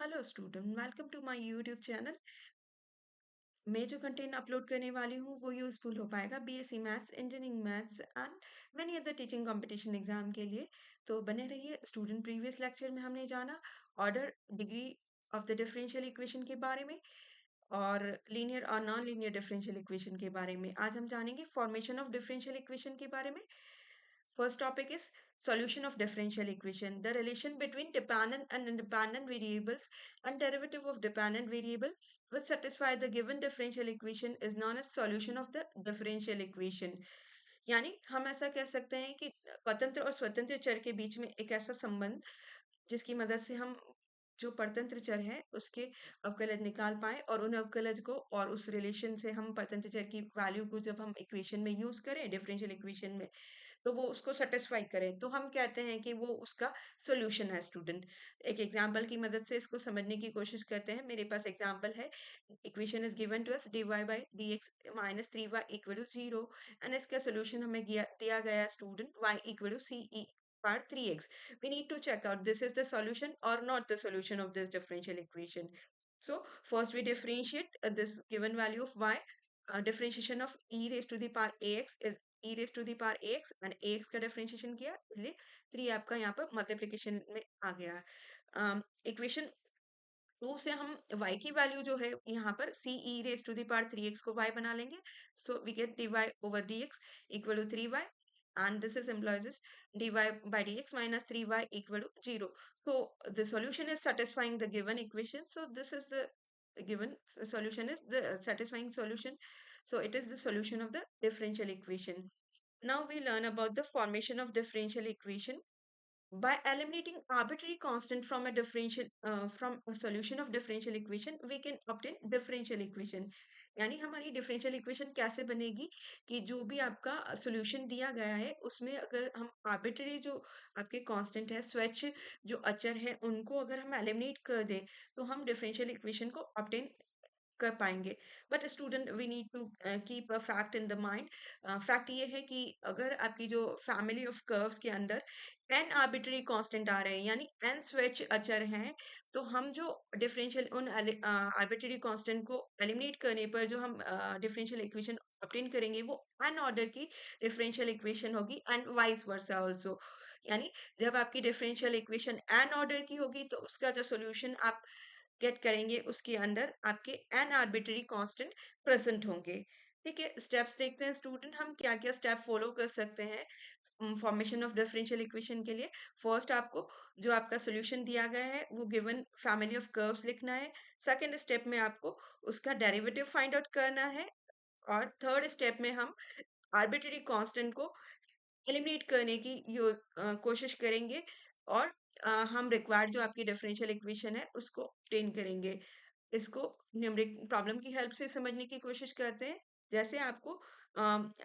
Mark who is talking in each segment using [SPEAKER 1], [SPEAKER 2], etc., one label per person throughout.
[SPEAKER 1] Hello student, welcome to my YouTube channel. मैं जो content upload करने वाली हूँ वो यूजफुल हो पाएगा BSc maths, engineering maths and many other teaching competition exam के लिए। तो बने रहिए स्टूडेंट। प्रीवियस लेक्चर में हमने जाना order degree of the differential equation के बारे में और लीनियर और नॉन लीनियर डिफरेंशियल इक्वेशन के बारे में। आज हम जानेंगे फॉर्मेशन ऑफ डिफरेंशियल इक्वेशन के बारे में। First topic is solution of differential equation. The relation between dependent and independent variables and derivative of dependent variable which satisfy the given differential equation is known as solution of the differential equation. यानी हम ऐसा कह सकते हैं कि स्वतंत्र और स्वतंत्र चर के बीच में एक ऐसा संबंध जिसकी मदद से हम जो परतंत्र चर है उसके अवकलज निकाल पाए और उन अवकलज को और उस रिलेशन से हम परतंत्र चर की वैल्यू को जब हम इक्वेशन में यूज करें डिफरेंशियल इक्वेशन में तो वो उसको सेटिस्फाई करे तो हम कहते हैं कि वो उसका सॉल्यूशन है स्टूडेंट। एक एग्जांपल की मदद से इसको समझने की कोशिश करते हैं। मेरे पास एग्जांपल है, equation is given to us dy by dx minus 3y equal to 0 and इसका सॉल्यूशन हमें दिया गया student y equal to c e power 3x. We need to check out this is the solution or not the solution of this differential equation. So first we differentiate this given value of y. Differentiation of e raised to the power ax is e raised to the power ax and ax का differentiation किया इसलिए 3 आपका यहाँ पर multiplication में आ गया। Equation 2 से हम y की वैल्यू जो है यहाँ पर c e raised to the power 3x को y बना लेंगे। So we get dy over dx equal to 3y and this is implies is dy by dx minus 3y equal to 0. So the solution is satisfying the given equation. So this is the given solution is the satisfying solution. So it is the solution of the differential equation. Now we learn about the formation of differential equation. By eliminating arbitrary constant from a differential from a solution of differential equation, we can obtain differential equation. यानी हमारी differential equation कैसे बनेगी कि जो भी आपका solution दिया गया है उसमें अगर हम arbitrary जो आपके constant है स्वच्छ जो अचर है उनको अगर हम eliminate कर दें तो हम differential equation को obtain कर पाएंगे। But student we need to keep a fact in the mind. Fact ये है कि अगर आपकी जो फैमिली ऑफ कर्व्स के अंदर एन आर्बिट्ररी कांस्टेंट आ रहे हैं यानी एन स्वैच अचर हैं तो हम जो डिफरेंशियल उन आर्बिट्ररी कांस्टेंट को एलिमिनेट करने पर जो हम डिफरेंशियल इक्वेशन ऑब्टेन करेंगे वो एन ऑर्डर की डिफरेंशियल इक्वेशन होगी एंड वाइस वर्सा आल्सो। यानी जब आपकी डिफरेंशियल इक्वेशन एन ऑर्डर की होगी तो उसका जो सॉल्यूशन आप गेट करेंगे उसके अंदर आपके एन आर्बिट्ररी कांस्टेंट प्रेजेंट होंगे। ठीक है, स्टेप्स देखते हैं स्टूडेंट हम क्या क्या स्टेप फॉलो कर सकते हैं फॉर्मेशन ऑफ डिफरेंशियल इक्वेशन के लिए। फर्स्ट आपको जो आपका सॉल्यूशन दिया गया है वो गिवन फैमिली ऑफ कर्व्स लिखना है। सेकंड स्टेप में आपको उसका डेरिवेटिव फाइंड आउट करना है और थर्ड स्टेप में हम आर्बिट्ररी कांस्टेंट को एलिमिनेट करने की कोशिश करेंगे और हम रिक्वायर्ड जो आपकी डिफरेंशियल इक्वेशन है उसको ऑब्टेन करेंगे। इसको न्यूमेरिक प्रॉब्लम की हेल्प से समझने की कोशिश करते हैं। जैसे आपको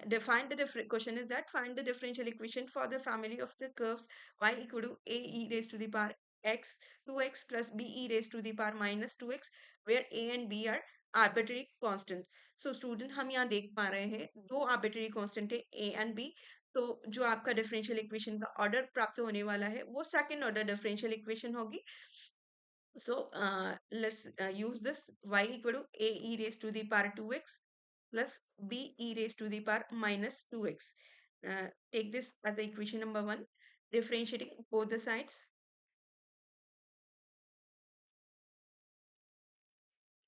[SPEAKER 1] define the question is that find the differential equation for the family of the curves y equal to a e raised to the power x 2x plus b e raised to the power minus 2x where a and b are arbitrary constant. So student हम यहाँ देख पा रहे हैं दो arbitrary constant है a and b। तो जो आपका डिफरेंशियल इक्वेशन का ऑर्डर प्राप्त होने वाला है वो सेकंड ऑर्डर डिफरेंशियल इक्वेशन होगी। So let's use this y equal to a e raised to the power 2x plus b e raised to the power minus 2x. Take this as the equation number 1, differentiating both the sides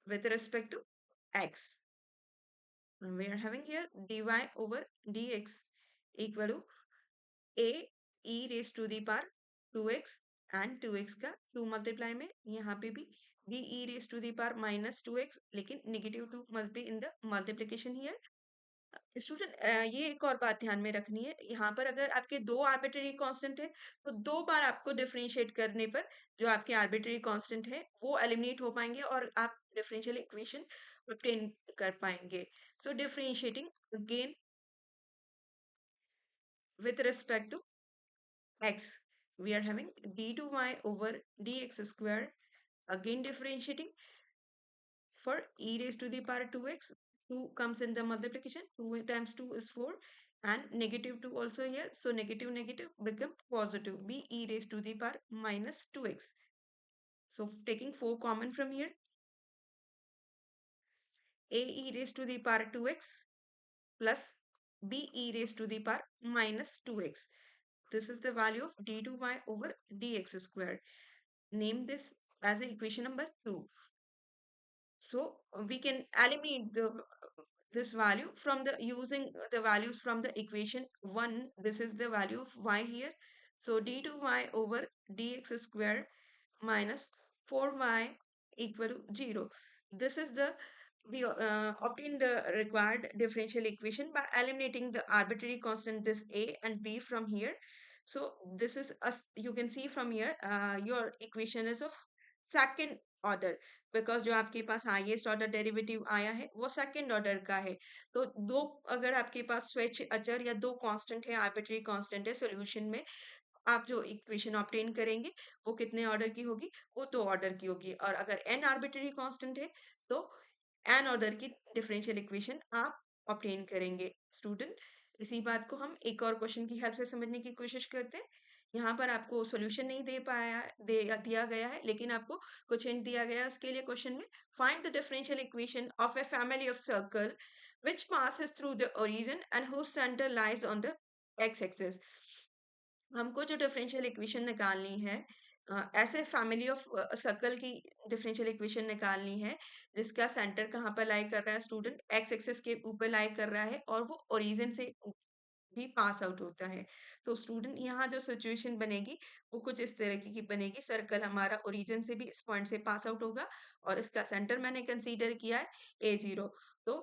[SPEAKER 1] with respect to x. And we are having here dy over dx equal to a e raised to the power 2x and 2x का 2 multiply में यहाँ पे भी b e raised to the power minus 2x लेकिन negative 2 must be in the multiplication here. Student ये एक और बात ध्यान में रखनी है, यहाँ पर अगर आपके दो आर्बिट्ररी कांस्टेंट है तो दो बार आपको डिफरेंशिएट करने पर जो आपके आर्बिट्ररी कांस्टेंट है वो एलिमिनेट हो पाएंगे और आप डिफरेंशियल इक्वेशन ऑब्टेन कर पाएंगे। सो differentiating again with respect to x, we are having d2y over dx square. Again differentiating for e raised to the power 2x. 2 comes in the multiplication. 2 times 2 is 4 and negative 2 also here. So negative negative become positive. b e raised to the power minus 2x. So taking 4 common from here, a e raised to the power 2x plus b e raised to the power minus 2x. This is the value of d2y over dx squared. Name this as the equation number 2. So we can eliminate this value from the using the values from the equation 1. This is the value of y here. So d2y over dx squared minus 4y equal to 0. This is the we obtain the required differential equation by eliminating the arbitrary constant this a and b from here. So this is you can see from here your equation is of second order, because जो आपके पास highest order derivative आया है वो second order का है। तो दो अगर आपके पास स्वेच्छ अचर या दो कांस्टेंट है, आर्बिट्री कांस्टेंट है सॉल्यूशन में, आप जो इक्वेशन ऑब्टेन करेंगे वो कितने ऑर्डर की होगी? वो दो ऑर्डर की होगी। और अगर n आर्बिट्री कांस्टेंट है तो n ऑर्डर की डिफरेंशियल इक्वेशन आप ऑब्टेन करेंगे। स्टूडेंट, इसी बात को हम एक और क्वेश्चन की हेल्प से समझने की कोशिश करते हैं। यहाँ पर आपको सॉल्यूशन नहीं दिया गया है, लेकिन आपको कुछ हिंट दिया गया है उसके लिए क्वेश्चन में। Find the differential equation of a family of circle which passes through the origin and whose center lies on the x-axis। हमको जो डिफरेंशियल इक्वेशन निकालनी है, ऐसे फैमिली ऑफ सर्कल की डिफरेंशियल इक्वेशन निकालनी है जिसका सेंटर कहाँ पर लाई कर रहा है स्टूडेंट? एक्स एक्सिस के ऊपर लाई कर रहा है और वो ओरिजिन से भी पास आउट होता है। तो स्टूडेंट यहाँ जो सिचुएशन बनेगी वो कुछ इस तरह की बनेगी। सर्कल हमारा ओरिजिन से भी इस पॉइंट से पास आउट होगा और इसका सेंटर मैंने कंसीडर किया है a0। तो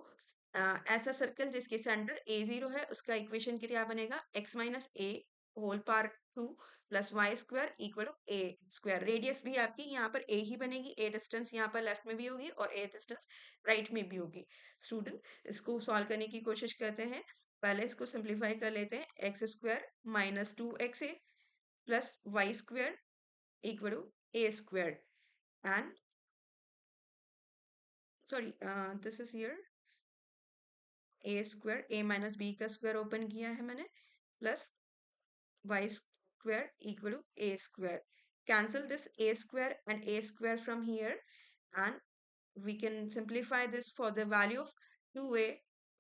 [SPEAKER 1] ऐसा सर्कल जिसके सेंटर a0 है उसका इक्वेशन क्या बनेगा? x minus a whole power 2 plus y square equal to a square. Radius भी आपकी यहाँ पर ए ही बनेगी, ए डिस्टेंस यहाँ पर लेफ्ट में भी होगी और ए डिस्टेंस राइट में भी होगी। स्टूडेंट, इसको सॉल्व करने की कोशिश करते हैं। पहले इसको सिंप्लीफाई कर लेते हैं। X square minus 2x plus y square equal to a square and sorry this is here a square, a minus b का स्क्वायर ओपन किया है मैंने, plus y square equal to a square. Cancel this a square and a square from here and we can simplify this for the value of 2a.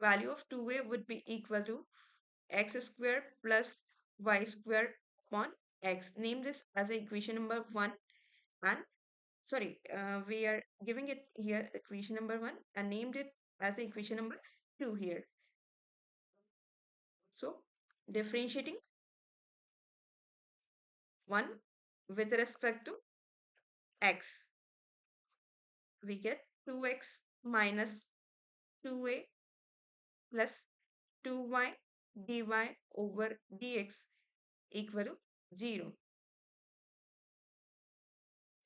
[SPEAKER 1] Value of 2a would be equal to x square plus y square upon x. Name this as equation number 1 and sorry, we are giving it here equation number 1 and named it as equation number 2 here. So differentiating 1 with respect to x, we get 2x minus 2a plus 2y dy over dx equal to 0.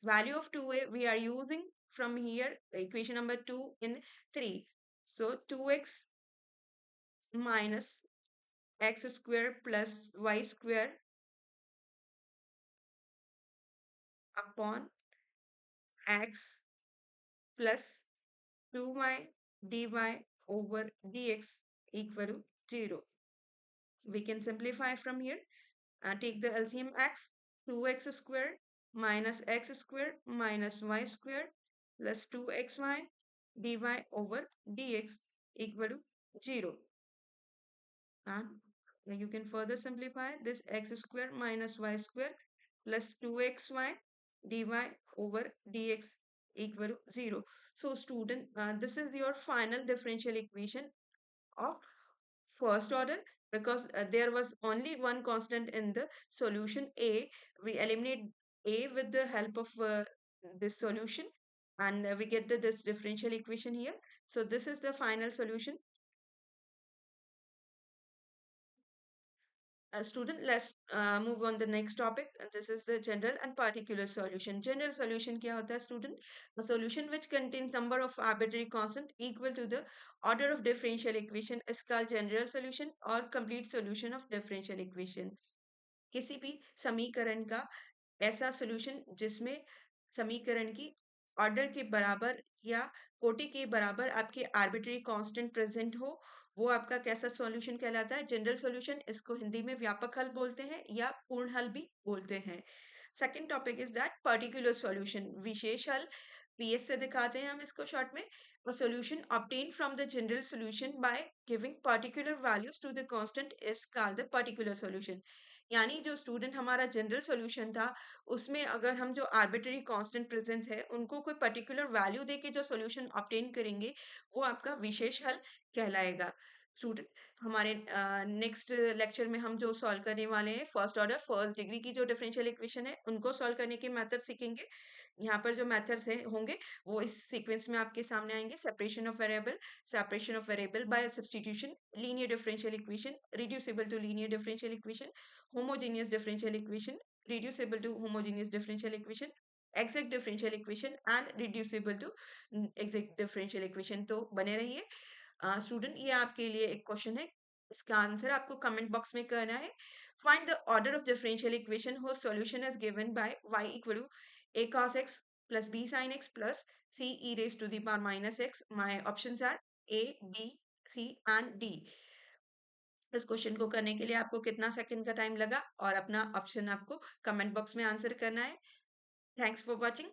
[SPEAKER 1] Value of 2a we are using from here equation number 2 in 3. So 2x minus x square plus y square upon x plus 2y dy over dx equal to 0. We can simplify from here and take the LCM x, 2x square minus x square minus y square plus 2xy dy over dx equal to 0. And you can further simplify this x square minus y square plus 2xy dy over dx equal to 0. So student, this is your final differential equation of first order because there was only one constant in the solution a. We eliminate a with the help of this solution and we get this differential equation here. So this is the final solution. Student, let's move on the next topic. This is the general and particular solution. General solution क्या होता है student? A solution which contains number of arbitrary constant equal to the order of differential equation is called general solution or complete solution of differential equation. किसी भी समीकरण का ऐसा solution जिसमें समीकरण की ऑर्डर के बराबर या कोटि के बराबर आपके आर्बिट्री कांस्टेंट प्रेजेंट हो, वो आपका कैसा सॉल्यूशन कहलाता है? General solution. इसको हिंदी में व्यापक हल बोलते हैं या पूर्ण हल भी बोलते हैं। Second topic is that particular solution, विशेष हल। पीएस से दिखाते हैं हम इसको शॉर्ट में। A solution obtained from the general solution by giving particular values to the constant is called the particular solution। यानी जो स्टूडेंट हमारा जनरल सॉल्यूशन था, उसमें अगर हम जो आर्बिट्ररी कांस्टेंट प्रेजेंस है उनको कोई पर्टिकुलर वैल्यू देके जो सॉल्यूशन ऑब्टेन करेंगे, वो आपका विशेष हल कहलाएगा। स्टूडेंट, हमारे नेक्स्ट लेक्चर में हम जो सॉल्व करने वाले हैं फर्स्ट ऑर्डर फर्स्ट डिग्री की जो डिफरेंशियल इक्वेशन है उनको सॉल्व करने के मेथड सीखेंगे। यहाँ पर जो मेथड्स हैं होंगे वो इस सीक्वेंस में आपके सामने आएंगे। Separation of variable by substitution, linear differential equation, reducible to linear differential equation, homogeneous differential equation, reducible to homogeneous differential equation, exact differential equation and reducible to exact differential equation. तो बने रहिए student. ये आपके लिए एक question है, इसका answer आपको कमेंट बॉक्स में करना है। Find the order of differential equation whose solution is given by y equal to a cos x plus b sin x plus c e raised to the power minus x। My options are a, b, c and d। इस question को करने के लिए आपको कितना second का time लगा और अपना ऑप्शन आपको कमेंट बॉक्स में आंसर करना है। Thanks for watching.